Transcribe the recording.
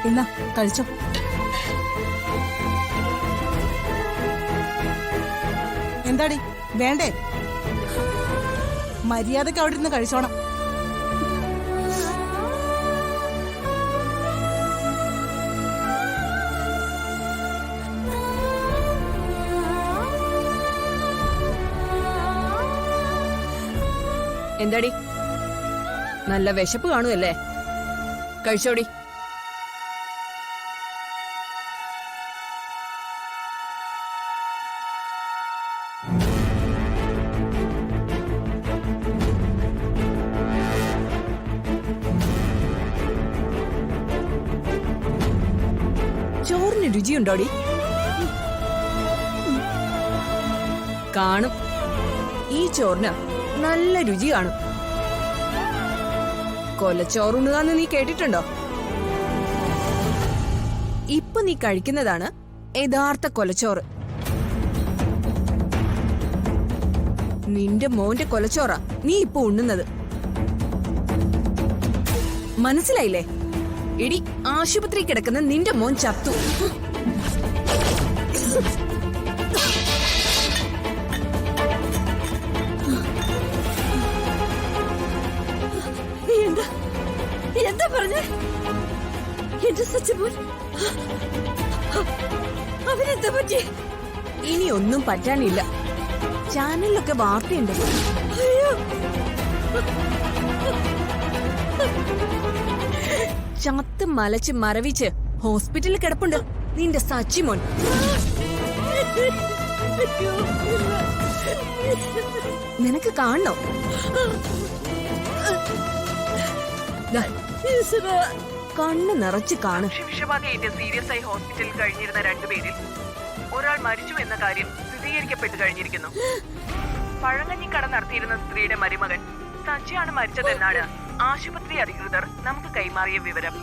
ഇന്നാ കഴിച്ചോ. എന്താടി വേണ്ടേ? മര്യാദക്ക് അവിടെ ഇരുന്ന് കഴിച്ചോണം. എന്താടി നല്ല വിശപ്പ് കാണുമല്ലേ? കഴിച്ചോടി. ചോറിന് രുചിയുണ്ടോടി? കാണും. ഈ ചോറിന് നല്ല രുചി കാണും. കൊലച്ചോറുണ്ണുകാന്ന് നീ കേട്ടിട്ടുണ്ടോ? ഇപ്പൊ നീ കഴിക്കുന്നതാണ് യഥാർത്ഥ കൊലച്ചോറ്. നിന്റെ മോന്റെ കൊലച്ചോറാ നീ ഇപ്പൊ ഉണ്ണുന്നത്. മനസ്സിലായില്ലേ? ഇടി ആശുപത്രി കിടക്കുന്ന നിന്റെ മോൻ ചത്തു. എന്താ പറഞ്ഞ? എന്റെ സച്ചിമോൻ അവനെന്താ പറ്റി? ഇനി ഒന്നും പറ്റാനില്ല. ചാനലിലൊക്കെ വാർത്തയുണ്ട്. ചത്ത് മലച്ച് മരവിച്ച് ഹോസ്പിറ്റലിൽ കിടപ്പുണ്ട് നിന്റെ സച്ചിമോൻ. നിനക്ക് കാണണോ? കണ്ണ് നിറച്ച് കാണും. വിഷബാധയേറ്റ് സീരിയസ് ആയി ഹോസ്പിറ്റലിൽ കഴിഞ്ഞിരുന്ന രണ്ടുപേരിൽ ഒരാൾ മരിച്ചു എന്ന കാര്യം സ്ഥിരീകരിക്കപ്പെട്ടു കഴിഞ്ഞിരിക്കുന്നു. പഴങ്ങഞ്ഞിക്കട നടത്തിയിരുന്ന സ്ത്രീയുടെ മരുമകൻ സച്ചിയാണ് മരിച്ചതെന്നാണ് ആശുപത്രി അധികൃതർ നമുക്ക് കൈമാറിയ വിവരം.